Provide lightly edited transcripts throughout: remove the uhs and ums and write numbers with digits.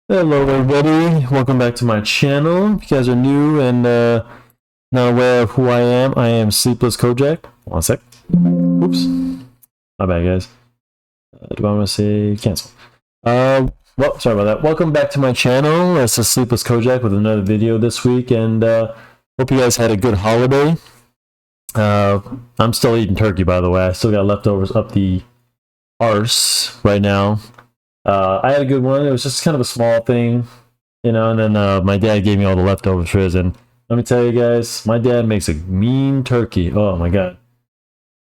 Hello everybody, welcome back to my channel. If you guys are new and not aware of who I am Sleepless Kojak. One sec. Oops. My bad guys. Do I want to say cancel? Well, sorry about that. Welcome back to my channel. This is Sleepless Kojak with another video this week, and hope you guys had a good holiday. I'm still eating turkey, by the way. I still got leftovers up the arse right now. I had a good one. It was just kind of a small thing, and then my dad gave me all the leftovers for his. And let me tell you guys, my dad makes a mean turkey. Oh my god!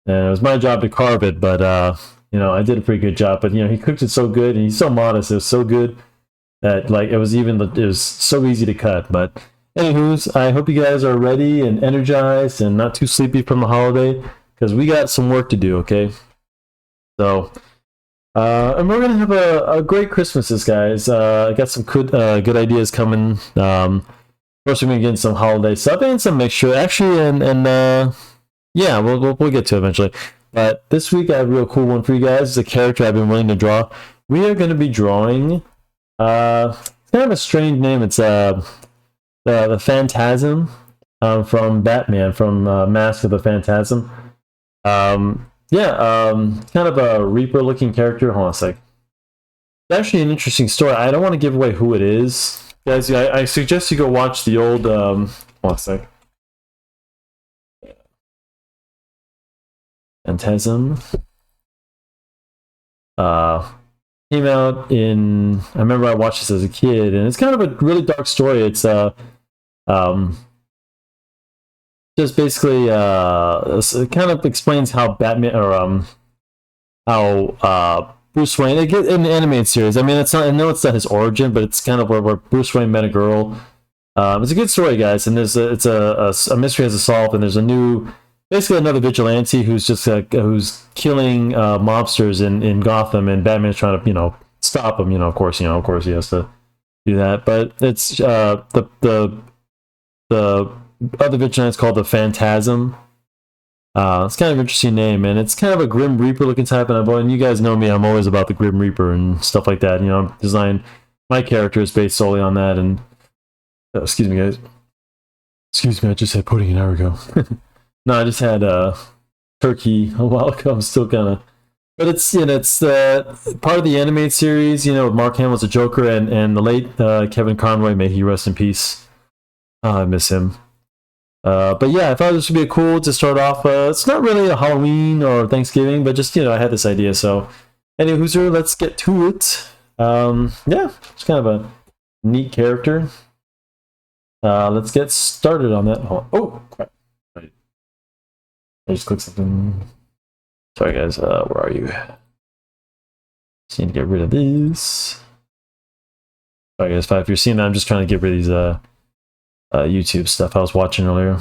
And it was my job to carve it, but I did a pretty good job. But he cooked it so good, and he's so modest. It was so good that it was so easy to cut. But anywho's, I hope you guys are ready and energized and not too sleepy from the holiday because we got some work to do. Okay, so. And we're gonna have a great Christmas, guys. I got some good ideas coming. First, we're gonna get some holiday stuff and some mixture, actually, and yeah, we'll get to it eventually. But this week, I have a real cool one for you guys. It's a character I've been willing to draw. We are going to be drawing. It's kind of a strange name. It's the Phantasm from Batman, from Mask of the Phantasm. Kind of a Reaper looking character. Hold on a sec. It's actually an interesting story. I don't want to give away who it is. Guys, I suggest you go watch the old hold on a sec. Phantasm. Came out in, I remember I watched this as a kid, and it's kind of a really dark story. It's just basically it kind of explains how Batman, or how Bruce Wayne, in the animated series. I mean, it's not, I know it's not his origin, but it's kind of where Bruce Wayne met a girl. It's a good story, guys, and it's a mystery has to solve, and there's basically another vigilante who's just who's killing mobsters in Gotham, and Batman's trying to stop him. Of course he has to do that, but it's the other vigilante is called the Phantasm. It's kind of an interesting name, and it's kind of a Grim Reaper looking type. And you guys know me, I'm always about the Grim Reaper and stuff like that. I'm designing my character is based solely on that. And excuse me, guys. Excuse me, I just had pudding an hour ago. No, I just had turkey a while ago. I'm still kind of, but it's it's part of the animated series. Mark Hamill's a Joker, and the late Kevin Conroy, may he rest in peace. I miss him. But yeah, I thought this would be cool to start off. It's not really a Halloween or Thanksgiving, but just I had this idea. So, anyway, let's get to it. Yeah, it's kind of a neat character. Let's get started on that. Oh, crap. I just clicked something. Sorry, guys. Where are you? Just need to get rid of these. Sorry, guys. If you're seeing that, I'm just trying to get rid of these YouTube stuff I was watching earlier.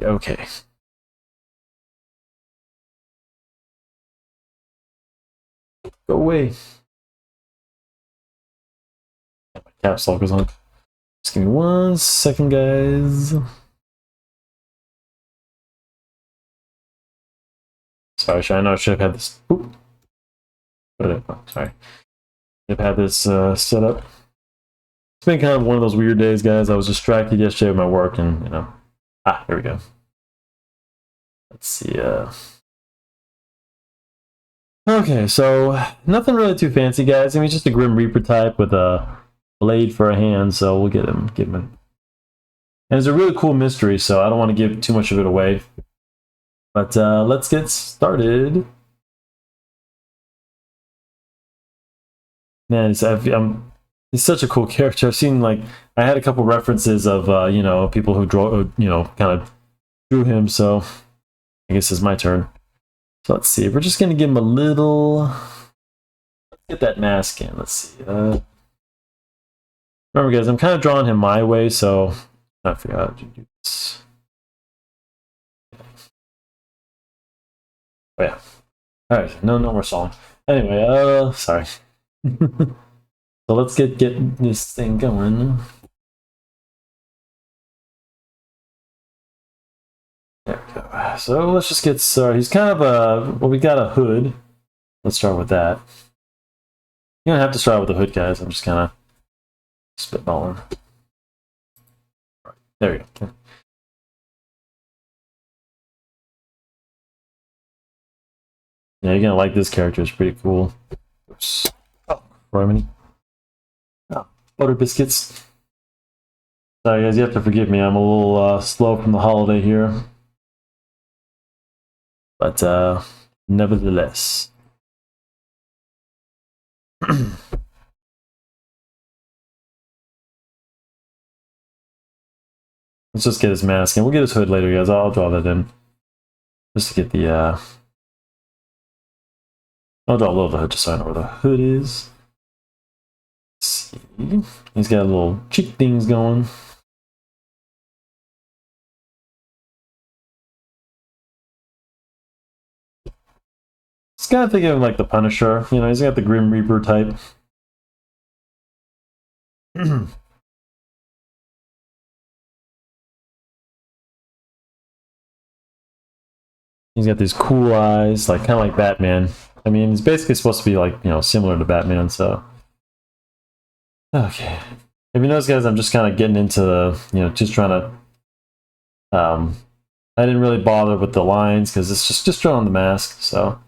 Okay. Go away. My caps lock is on. Just give me 1 second, guys. Sorry, I know I should have had this. Oop. Sorry. Should have had this set up. It's been kind of one of those weird days, guys. I was distracted yesterday with my work, and here we go. Let's see. Okay, so nothing really too fancy, guys. I mean, just a Grim Reaper type with a blade for a hand. So we'll get him in. And it's a really cool mystery, so I don't want to give too much of it away. But let's get started. Man, he's such a cool character. I've seen I had a couple references of people who draw kind of drew him. So I guess it's my turn. So let's see. We're just gonna give him a little. Let's get that mask in. Let's see. Remember, guys, I'm kind of drawing him my way, so I figure out how to do this. Oh yeah. All right. No more stalling. Anyway, sorry. So let's get this thing going. There we go. So let's just get started. He's kind of we got a hood. Let's start with that. You don't have to start with the hood, guys. I'm just kind of spitballing. Right, there we go. Yeah, you're gonna like this character. It's pretty cool. Oops. Oh, Romany. Oh, butter biscuits. Sorry, guys. You have to forgive me. I'm a little slow from the holiday here, but nevertheless. Let's just get his mask, and we'll get his hood later, guys. I'll draw that in just to get the. I'll draw a little of the hood just so I know where the hood is. Let's see, he's got little cheek things going. It's kind of thinking of like the Punisher. You know, he's got the Grim Reaper type. He's got these cool eyes, like kind of like Batman. I mean, he's basically supposed to be like, you know, similar to Batman, so. Okay. If you notice, guys, I'm just kind of getting into the, you know, just trying to, I didn't really bother with the lines because it's just drawing the mask, so.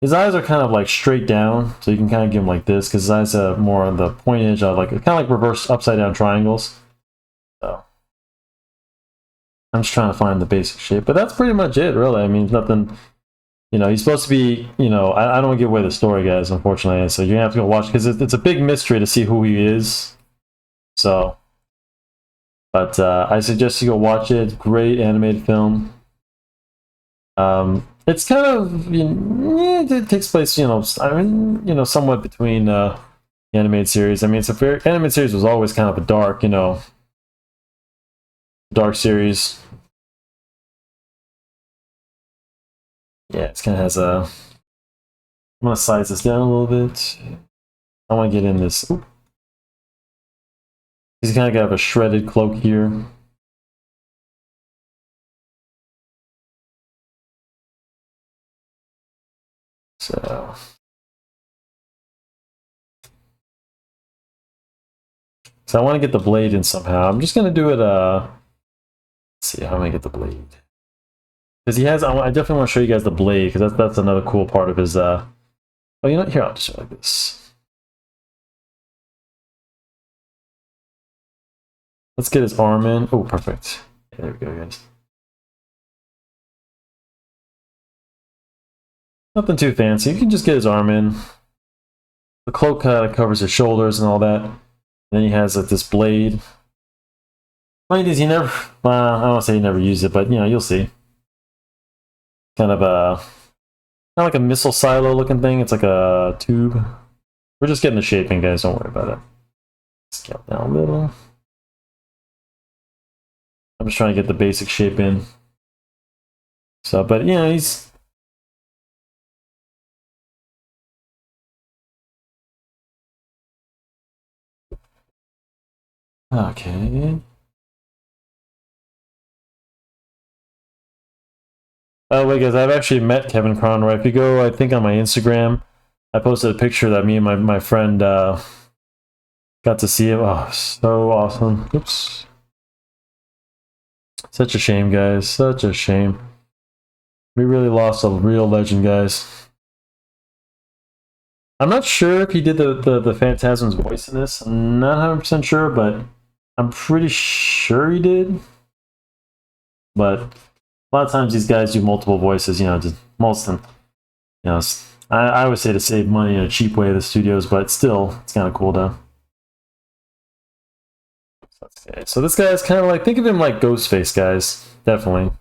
His eyes are kind of like straight down, so you can kind of give him like this, because his eyes are more on the point edge of like, kind of like reverse upside down triangles. So. I'm just trying to find the basic shape, but that's pretty much it, really. I mean, nothing. You know, he's supposed to be. You know, I don't want to give away the story, guys. Unfortunately, so you're gonna have to go watch because it's a big mystery to see who he is. So, but I suggest you go watch it. Great animated film. It's kind of it takes place. You know, I mean, you know, somewhat between the animated series. I mean, it's a very animated series was always kind of a dark, you know, dark series. Yeah, it kind of has a. I'm gonna size this down a little bit. I want to get in this. Oop. He's kind of got a shredded cloak here. So I want to get the blade in somehow. I'm just gonna do it. Let's see how I'm gonna get the blade. Because he has. I definitely want to show you guys the blade because that's another cool part of his. Oh, you know, here I'll just show it like this. Let's get his arm in. Oh, perfect. Okay, there we go, guys. Nothing too fancy. You can just get his arm in. The cloak covers his shoulders and all that. And then he has this blade. Funny is he never. Well, I don't want to say he never used it, but you know, you'll see. Kind of a. Not like a missile silo looking thing. It's like a tube. We're just getting the shaping, guys. Don't worry about it. Scale down a little. I'm just trying to get the basic shape in. So, but you know, he's. Okay. Oh, wait, guys, I've actually met Kevin Conroy. If you go, I think, on my Instagram, I posted a picture that me and my friend got to see him. Oh, so awesome. Oops. Such a shame, guys. Such a shame. We really lost a real legend, guys. I'm not sure if he did the Phantasm's voice in this. I'm not 100% sure, but I'm pretty sure he did. But a lot of times these guys do multiple voices, you know, just most of them. You know, I always say to save money in a cheap way at the studios, but still, it's kind of cool to. Okay, so this guy is kind of like, think of him like Ghostface, guys. Definitely.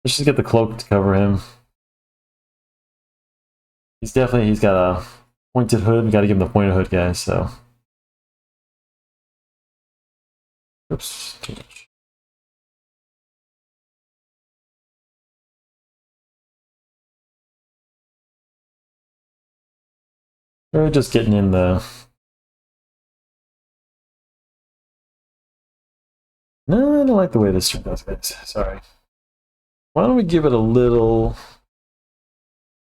Let's just get the cloak to cover him. He's got a pointed hood. We got to give him the pointed hood, guys. So, oops, too much. We're just getting in the. No, I don't like the way this turned out, guys. Sorry. Why don't we give it a little.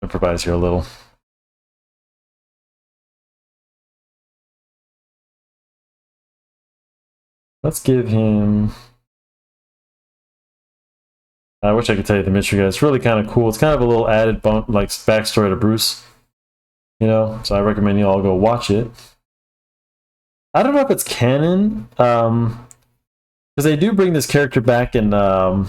Improvise here a little. Let's give him... I wish I could tell you the mystery, guys. It's really kind of cool. It's kind of a little added bump, like backstory to Bruce. You know, so I recommend you all go watch it. I don't know if it's canon, because they do bring this character back in Batman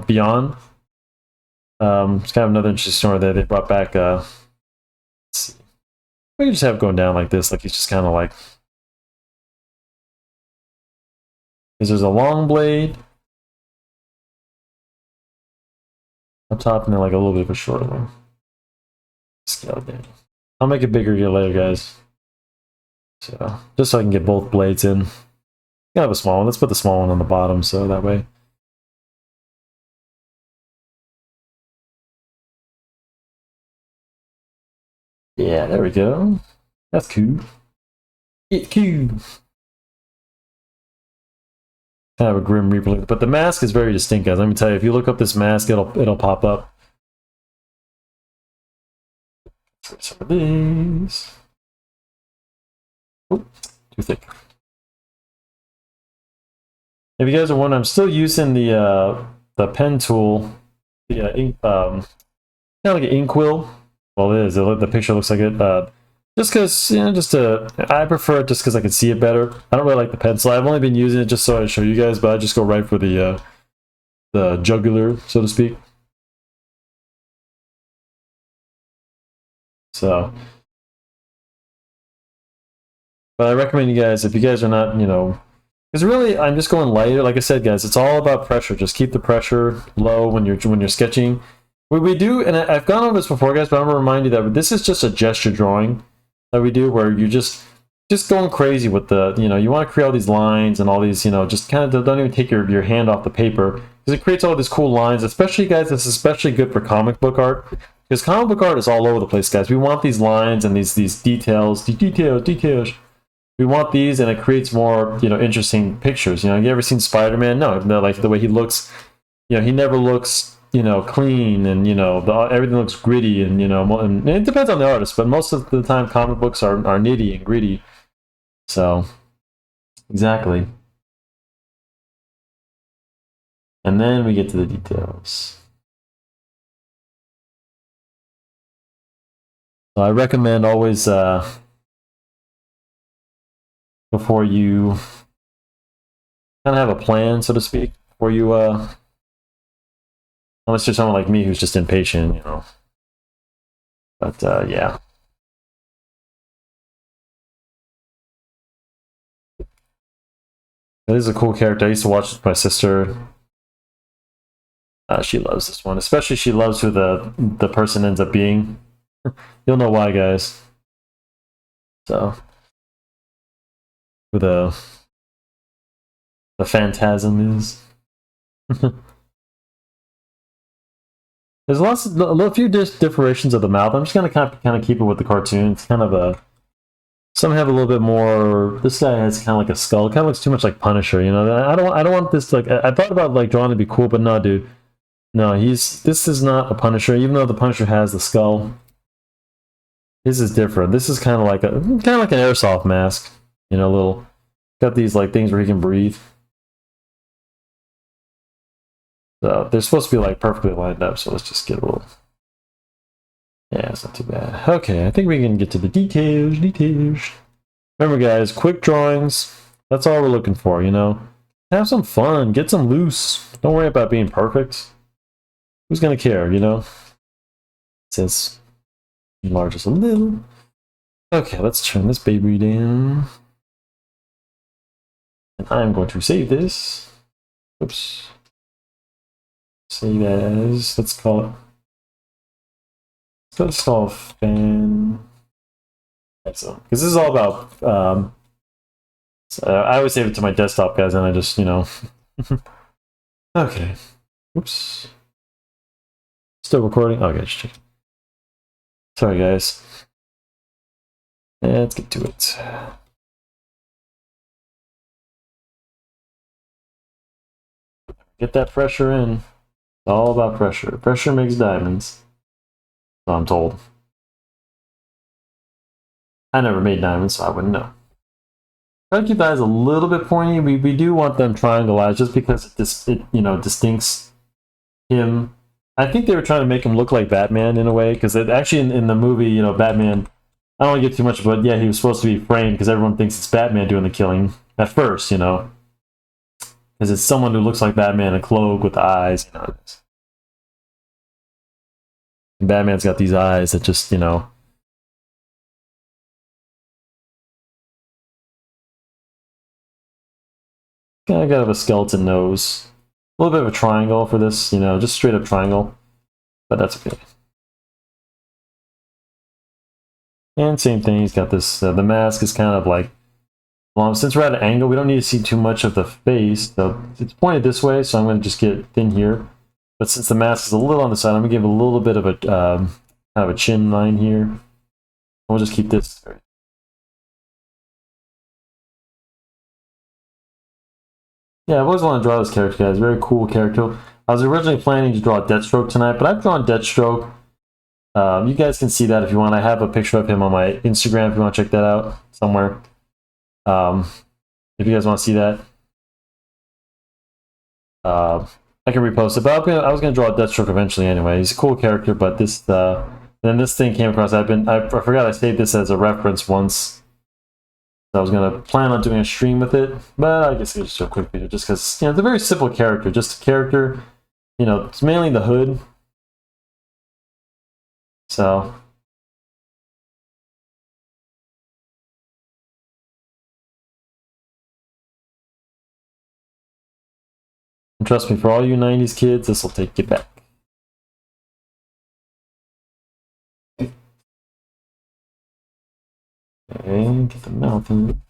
Beyond. It's kind of another interesting story that they brought back. Let's see. We can just have it going down like this, like he's just kind of like. Because there's a long blade up top and then like a little bit of a short one. Scale down. I'll make it bigger later, guys. So just so I can get both blades in. Kind of a small one. Let's put the small one on the bottom so that way. Yeah, there we go. That's cool. It's cool. Kind of a Grim Reaper look, but the mask is very distinct, guys. Let me tell you, if you look up this mask, it'll pop up. Some of these. Ooh, too thick. If you guys are wondering, I'm still using the pen tool, the ink, kind of like an inkwell. Well, it is. The picture looks like it. Just because, you know, I prefer it just because I can see it better. I don't really like the pencil. I've only been using it just so I show you guys, but I just go right for the jugular, so to speak. So, but I recommend you guys, if you guys are not, you know, because really I'm just going lighter. Like I said, guys, it's all about pressure. Just keep the pressure low when you're sketching. We do, and I've gone over this before, guys, but I'm gonna remind you that this is just a gesture drawing that we do, where you just going crazy with the, you know, you want to create all these lines and all these, you know, just kind of don't even take your hand off the paper, because it creates all these cool lines. Especially, guys, it's especially good for comic book art, because comic book art is all over the place, guys. We want these lines and these details, details. We want these, and it creates more, you know, interesting pictures. You know, you ever seen Spider-Man? No, like the way he looks, you know, he never looks, you know, clean, and you know, everything looks gritty, and you know, and it depends on the artist, but most of the time comic books are nitty and gritty. So exactly. And then we get to the details. So I recommend always before you kind of have a plan, so to speak, before you unless you're someone like me who's just impatient, you know. But yeah. It is a cool character. I used to watch with my sister. She loves this one. Especially she loves who the person ends up being. You'll know why, guys. So who the Phantasm is. There's a few differentiations of the mouth. I'm just gonna kind of keep it with the cartoon. It's kind of a, some have a little bit more. This guy has kind of like a skull. It kind of looks too much like Punisher. You know, I don't want this, like, I thought about like drawing to be cool, but no, dude. No, this is not a Punisher. Even though the Punisher has the skull, this is different. This is kind of like an airsoft mask. You know, little, got these like things where he can breathe. So they're supposed to be like perfectly lined up. So let's just get a little. Yeah, it's not too bad. Okay, I think we can get to the details. Remember, guys, quick drawings. That's all we're looking for, you know? Have some fun. Get some loose. Don't worry about being perfect. Who's gonna care, you know? Since enlarge us a little. Okay, let's turn this baby down. And I'm going to save this. Oops. Save as, let's call it. Let's call it Phantasm. Because this is all about. I always save it to my desktop, guys, and I just, you know. Okay. Oops. Still recording? Okay, just check. Sorry, guys. Let's get to it. Get that pressure in. It's all about pressure. Pressure makes diamonds. So I'm told. I never made diamonds, so I wouldn't know. Try to keep the eyes a little bit pointy. We do want them triangle eyes just because it you know, distincts him. I think they were trying to make him look like Batman in a way, because actually in the movie, you know, Batman, I don't want to get too much, but yeah, he was supposed to be framed because everyone thinks it's Batman doing the killing at first, you know, because it's someone who looks like Batman in a cloak with the eyes, you know. And Batman's got these eyes that just, you know. Kind of got a skeleton nose. A little bit of a triangle for this, you know, just straight up triangle. But that's okay. And same thing, he's got this, the mask is kind of like, well, since we're at an angle, we don't need to see too much of the face. So it's pointed this way, so I'm going to just get thin here. But since the mask is a little on the side, I'm going to give a little bit of a kind of a chin line here. We'll just keep this. Yeah, I've always wanted to draw this character, guys. Very cool character. I was originally planning to draw Deathstroke tonight, but I've drawn Deathstroke. You guys can see that if you want. I have a picture of him on my Instagram if you want to check that out somewhere. If you guys want to see that, I can repost it. But I was gonna draw Deathstroke eventually anyway. He's a cool character, but then this thing came across. I forgot I saved this as a reference once. So I was gonna plan on doing a stream with it, but I guess I'll just do a quick video just because, you know, it's a very simple character, just a character. You know, it's mainly the hood. So. And trust me, for all you 90s kids, this will take you back. Okay, get the mouth in.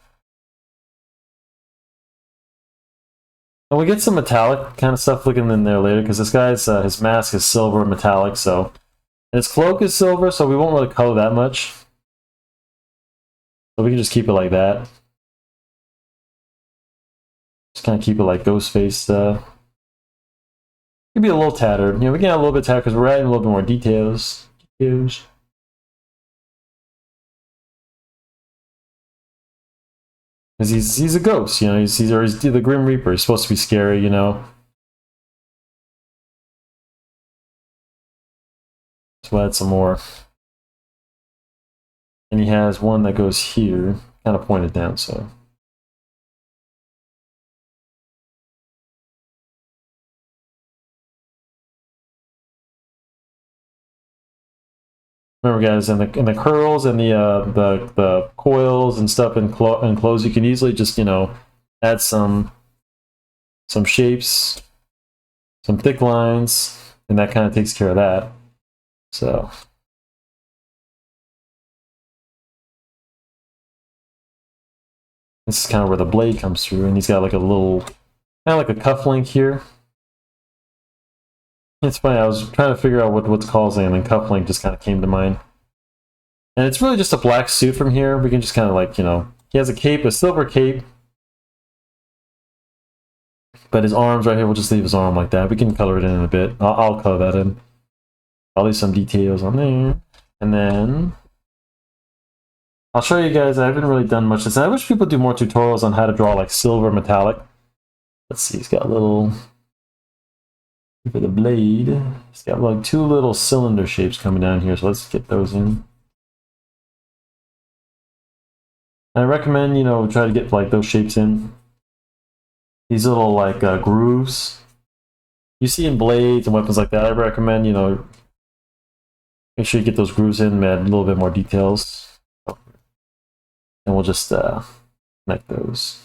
And we get some metallic kind of stuff looking in there later, because this guy's, his mask is silver metallic, so. And his cloak is silver, so we won't really color that much. So we can just keep it like that. Just kind of keep it like Ghostface. Could be a little tattered. You know, we can add a little bit tattered because we're adding a little bit more details. Because he's a ghost, you know. He's the Grim Reaper. He's supposed to be scary, you know. So we'll add some more. And he has one that goes here, kind of pointed down, so. Remember, guys, in the curls and the coils and stuff and clothes, you can easily just, you know, add some shapes, some thick lines, and that kind of takes care of that. So. This is kind of where the blade comes through, and he's got like a little, kind of like a cufflink here. It's funny, I was trying to figure out what's causing it, and then cufflink just kind of came to mind. And it's really just a black suit from here. We can just kind of like, you know, he has a cape, a silver cape. But his arms right here, we'll just leave his arm like that. We can color it in a bit. I'll color that in. I'll leave some details on there. And then I'll show you guys, I haven't really done much of this. And I wish people do more tutorials on how to draw like silver metallic. Let's see, he's got a little, for the blade, he's got like two little cylinder shapes coming down here. So let's get those in. I recommend, you know, try to get like those shapes in. These little like grooves you see in blades and weapons like that. I recommend, you know, make sure you get those grooves in, add a little bit more details. And we'll just connect those.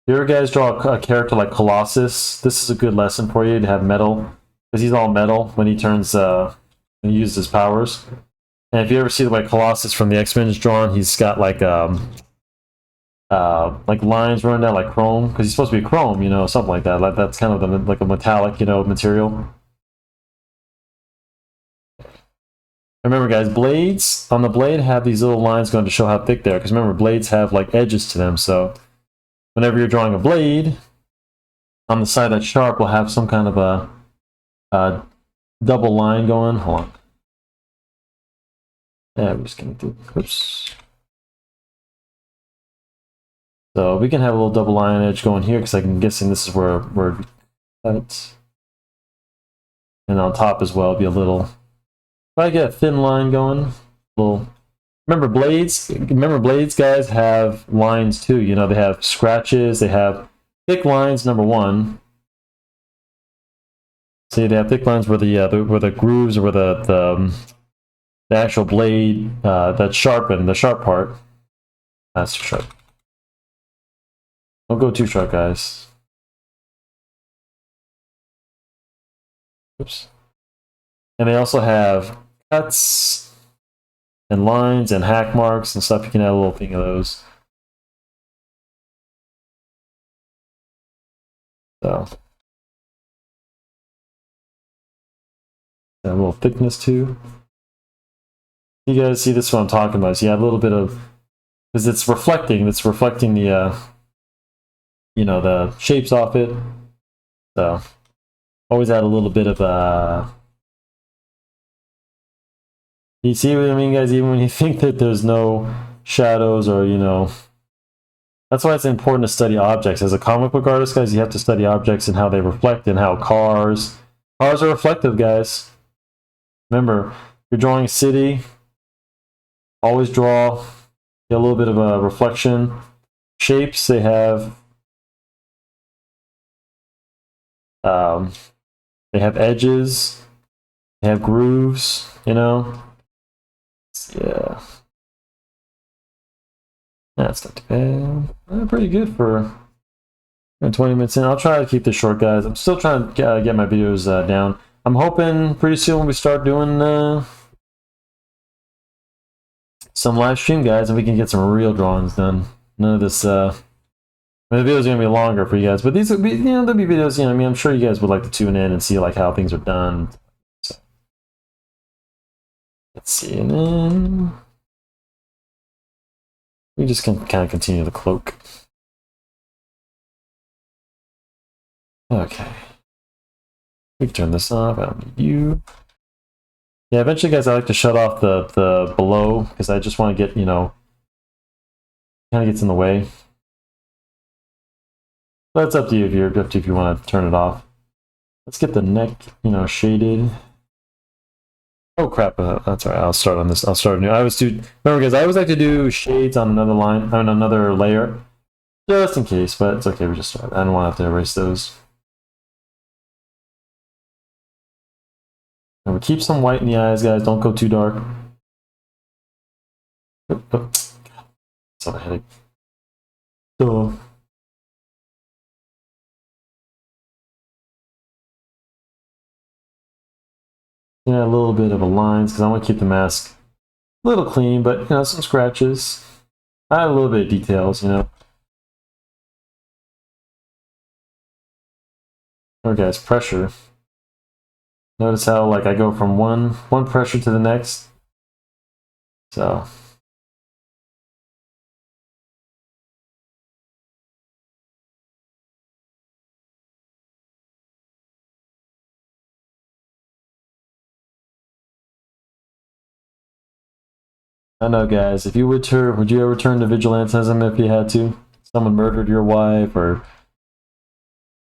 If you ever guys draw a character like Colossus, this is a good lesson for you to have metal, because he's all metal when he turns, when he uses his powers. And if you ever see the way Colossus from the X-Men is drawn, he's got like lines running down like chrome, because he's supposed to be chrome, you know, something like that. That's kind of like a metallic, you know, material. Remember, guys, blades on the blade have these little lines going to show how thick they are. Because remember, blades have like edges to them, so whenever you're drawing a blade, on the side that's sharp will have some kind of a double line going. Hold on. Yeah, we're just gonna do, oops. So we can have a little double line edge going here because I'm guessing this is where we're cut. And on top as well, be a little. If I get a thin line going, little. Remember blades? Remember blades, guys, have lines too. You know, they have scratches. They have thick lines. Number one. See, they have thick lines where the grooves or where the actual blade that's sharpened, the sharp part. That's too sharp. Don't go too sharp, guys. Oops. And they also have cuts and lines and hack marks and stuff. You can add a little thing of those. So a little thickness too. You guys see this? What I'm talking about? So you have a little bit of, because it's reflecting. It's reflecting the, you know, the shapes off it. So always add a little bit of you see what I mean, guys? Even when you think that there's no shadows or, you know, that's why it's important to study objects. As a comic book artist, guys, you have to study objects and how they reflect and how cars are reflective, guys. Remember, if you're drawing a city, always draw a little bit of a reflection. Shapes, they have edges, they have grooves, you know. Yeah, that's not too bad. Pretty good for 20 minutes in. I'll try to keep this short, guys. I'm still trying to get my videos down. I'm hoping pretty soon when we start doing some live stream, guys, and we can get some real drawings done. None of this. I mean, the videos are gonna be longer for you guys, but these will be, you know, there'll be videos. You know, I mean, I'm sure you guys would like to tune in and see like how things are done. So, let's see, and then we just can kind of continue the cloak. Okay, we can turn this off. I don't need you. Yeah, eventually, guys, I like to shut off the below because I just want to get, you know, kind of gets in the way. But it's up to you if you want to turn it off. Let's get the neck, you know, shaded. Oh crap! That's all right. I'll start on this. I'll start new. Remember, guys, I always like to do shades on another line, on another layer, just in case. But it's okay. We just start. I don't want to have to erase those. And we keep some white in the eyes, guys. Don't go too dark. Oh. It's not a headache. So. Yeah, a little bit of a lines because I want to keep the mask a little clean, but you know, some scratches. I have a little bit of details, you know. Oh, guys, pressure. Notice how like I go from one pressure to the next. So. I know, guys. If you would you ever turn to vigilantism if you had to? Someone murdered your wife, or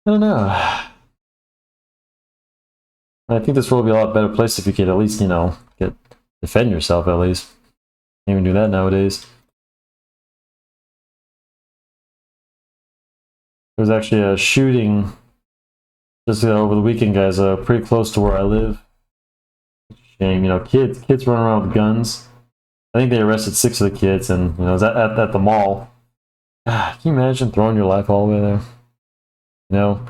I don't know. I think this world would be a lot better place if you could at least, you know, defend yourself at least. Can't even do that nowadays. There was actually a shooting just over the weekend, guys. Pretty close to where I live. Shame, you know, kids running around with guns. I think they arrested 6 of the kids, and you know, it was at the mall. Can you imagine throwing your life all the way there? You know,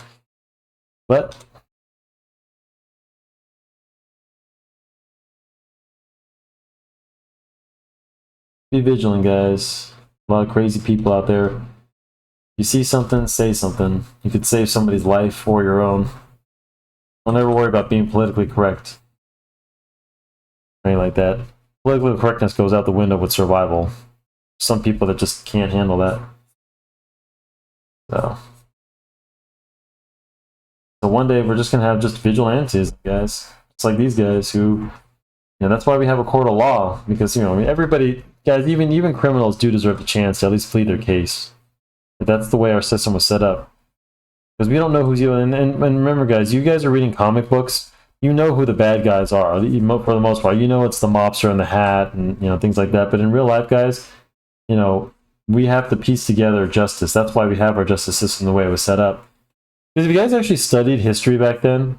but be vigilant, guys. A lot of crazy people out there. If you see something, say something. You could save somebody's life or your own. Don't ever worry about being politically correct. Anything like that. Political correctness goes out the window with survival. Some people that just can't handle that. So one day we're just gonna have just vigilantes, guys. It's like these guys who that's why we have a court of law, because I mean, everybody, guys, even criminals do deserve a chance to at least plead their case. But that's the way our system was set up. Because we don't know who's you. And remember, guys, you guys are reading comic books. You know who the bad guys are for the most part. You know it's the mobster in the hat and things like that. But in real life, guys, we have to piece together justice. That's why we have our justice system the way it was set up. Because if you guys actually studied history back then,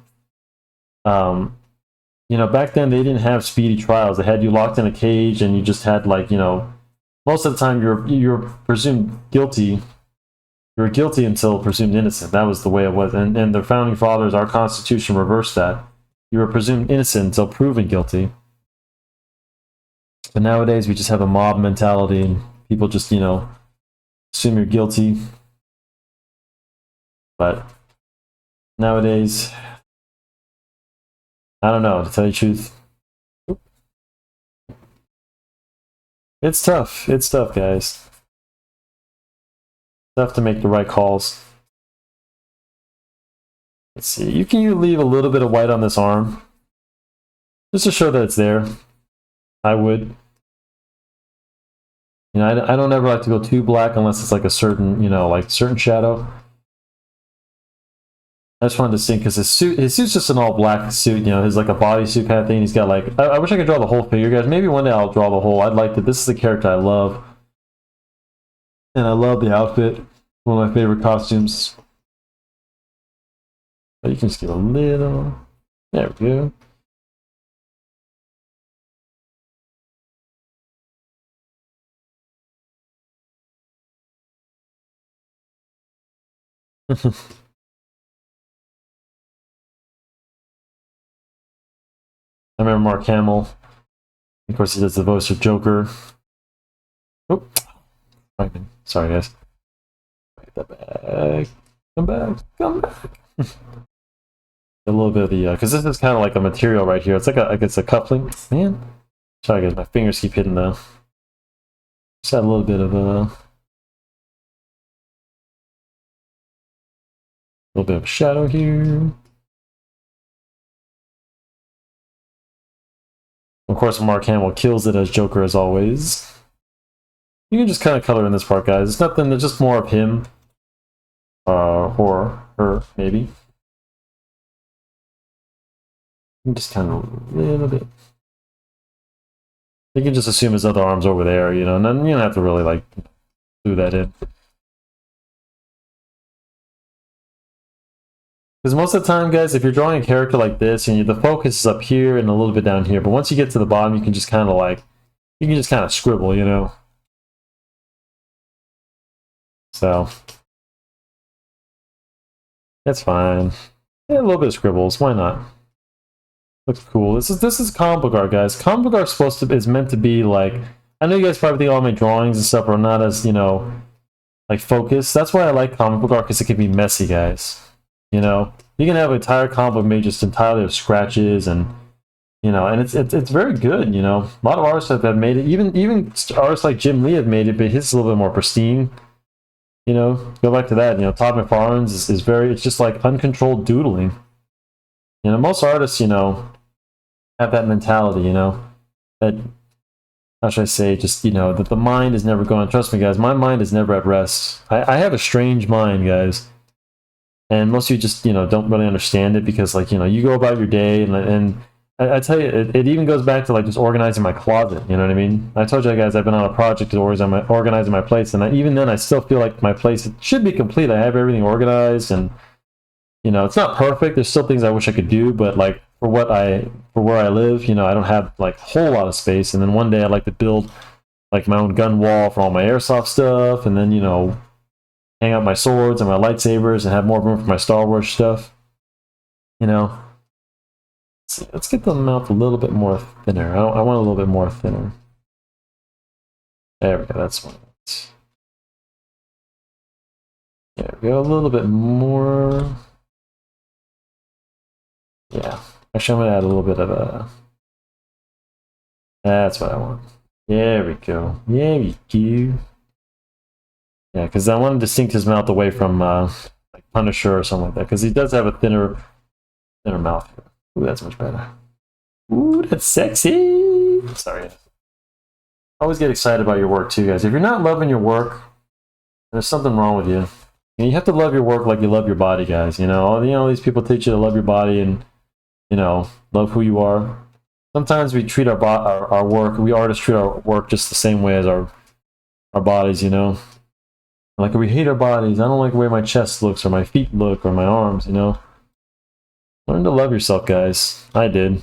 back then they didn't have speedy trials. They had you locked in a cage, and you just had most of the time you're presumed guilty. You were guilty until presumed innocent. That was the way it was. And the founding fathers, our Constitution reversed that. You were presumed innocent until proven guilty. But nowadays we just have a mob mentality, and people just assume you're guilty. But nowadays, I don't know, to tell you the truth. It's tough. It's tough, guys. It's tough to make the right calls. Let's see. You leave a little bit of white on this arm, just to show that it's there. I would. I don't ever like to go too black unless it's like a certain, certain shadow. I just wanted to see, because his suit's just an all black suit, his like a bodysuit kind of thing. He's got like, I wish I could draw the whole figure, guys. Maybe one day I'll draw the whole. I'd like to. This is a character I love. And I love the outfit. One of my favorite costumes. But you can just give a little. There we go. I remember Mark Hamill. Of course, he does the voice of Joker. Oh, sorry, guys. Get that back. Come back. Come back. A little bit of the because this is kind of like a material right here. It's like it's a coupling. Man, sorry, guys. My fingers keep hitting the. Just had a little bit of a. Little bit of a shadow here. Of course, Mark Hamill kills it as Joker as always. You can just kind of color in this part, guys. It's nothing. It's just more of him, or her, maybe. Just kind of a little bit. You can just assume his other arm's over there, and then you don't have to really like do that in. Because most of the time, guys, if you're drawing a character like this, and the focus is up here and a little bit down here, but once you get to the bottom, you can just kind of scribble, So that's fine. Yeah, a little bit of scribbles. Why not? Looks cool. This is comic book art, guys. Comic book art is meant to be like. I know you guys probably think all my drawings and stuff are not as like focused. That's why I like comic book art, because it can be messy, guys. You can have an entire comic book made just entirely of scratches, and and it's very good. A lot of artists have made it. Even artists like Jim Lee have made it, but his is a little bit more pristine. Go back to that. Todd McFarlane's is very. It's just like uncontrolled doodling. Most artists, have that mentality. That, how should I say? Just that the mind is never going. Trust me, guys. My mind is never at rest. I have a strange mind, guys. And most of you just, don't really understand it, because, you go about your day, and I tell you, it even goes back to, just organizing my closet, you know what I mean? I told you guys I've been on a project to organizing my place, and even then I still feel like my place should be complete. I have everything organized, and, it's not perfect. There's still things I wish I could do, but, for where I live, I don't have, a whole lot of space, and then one day I'd like to build, my own gun wall for all my airsoft stuff, and then, hang out my swords and my lightsabers and have more room for my Star Wars stuff. Let's get the mouth a little bit more thinner. I want a little bit more thinner. There we go. That's one. There we go. A little bit more. Yeah. Actually, I'm going to add a little bit of a. That's what I want. There we go. There we go. Yeah, because I want to distinct his mouth away from Punisher or something like that, because he does have a thinner mouth. Ooh, that's much better. Ooh, that's sexy. Sorry. Always get excited about your work too, guys. If you're not loving your work, there's something wrong with you. You have to love your work like you love your body, guys. You know, these people teach you to love your body and, you know, love who you are. Sometimes we treat our work, we artists treat our work just the same way as our bodies, you know. Like, we hate our bodies. I don't like the way my chest looks or my feet look or my arms, you know. Learn to love yourself, guys. I did.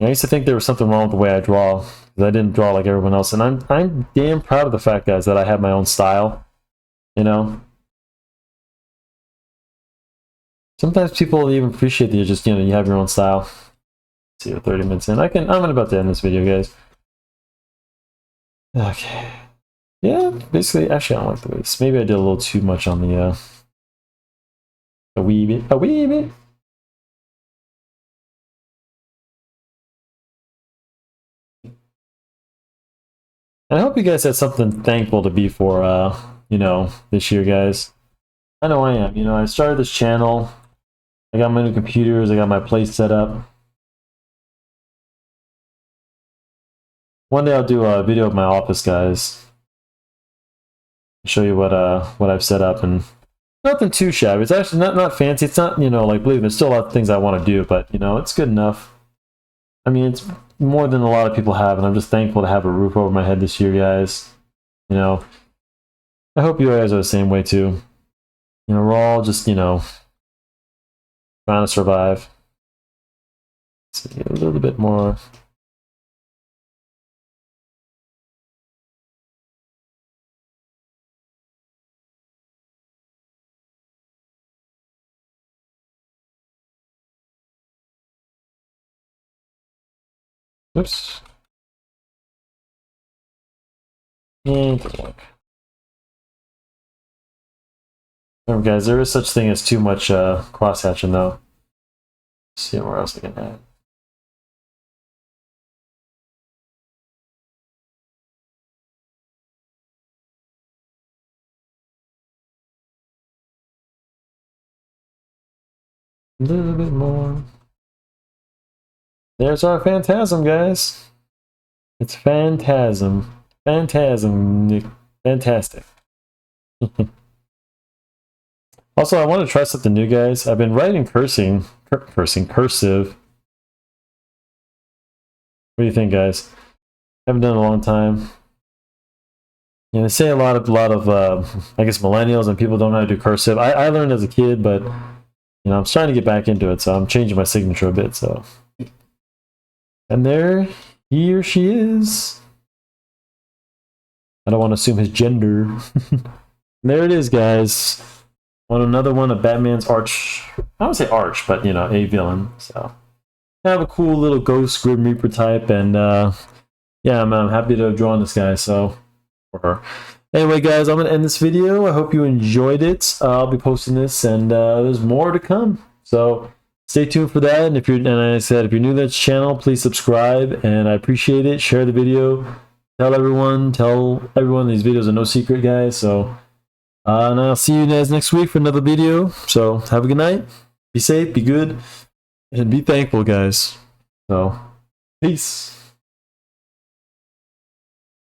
I used to think there was something wrong with the way I draw, because I didn't draw like everyone else. And I'm damn proud of the fact, guys, that I have my own style, you know. Sometimes people even appreciate that you just, you know, you have your own style. Let's see, 30 minutes in. I'm about to end this video, guys. Okay. Yeah, basically, actually, I don't like the waist. Maybe I did a little too much on the, a wee bit. And I hope you guys had something thankful to be for, you know, this year, guys. I know I am. You know, I started this channel. I got my new computers. I got my place set up. One day I'll do a video of my office, guys. Show you what I've set up, and nothing too shabby. It's actually not fancy. It's not, you know, like, believe me, there's still a lot of things I want to do, but, you know, it's good enough. I mean, it's more than a lot of people have, and I'm just thankful to have a roof over my head this year, guys. You know, I hope you guys are the same way too. You know, we're all just, you know, trying to survive. Let's see, a little bit more. Oops. And remember, guys, there is such thing as too much cross-hatching, though. Let's see where else I can add. A little bit more. There's our Phantasm, guys. It's Phantasm. Phantasm. Fantastic. Also, I want to try something new, guys. I've been writing cursive. What do you think, guys? Haven't done it in a long time. You know, they say a lot of I guess millennials and people don't know how to do cursive. I learned as a kid, but, you know, I'm trying to get back into it, so I'm changing my signature a bit. So, and there he or she is. I don't want to assume his gender. There it is, guys. Another one of Batman's arch. I would say arch, but, you know, a villain. So, kind of a cool little ghost Grim Reaper type, and yeah, I'm happy to have drawn this guy. So, for her. Anyway, guys, I'm gonna end this video. I hope you enjoyed it. I'll be posting this, and there's more to come. So, stay tuned for that. And and I said, if you're new to this channel, please subscribe, and I appreciate it. Share the video. Tell everyone these videos are no secret, guys. So, and I'll see you guys next week for another video. So, have a good night. Be safe, be good, and be thankful, guys. So, peace.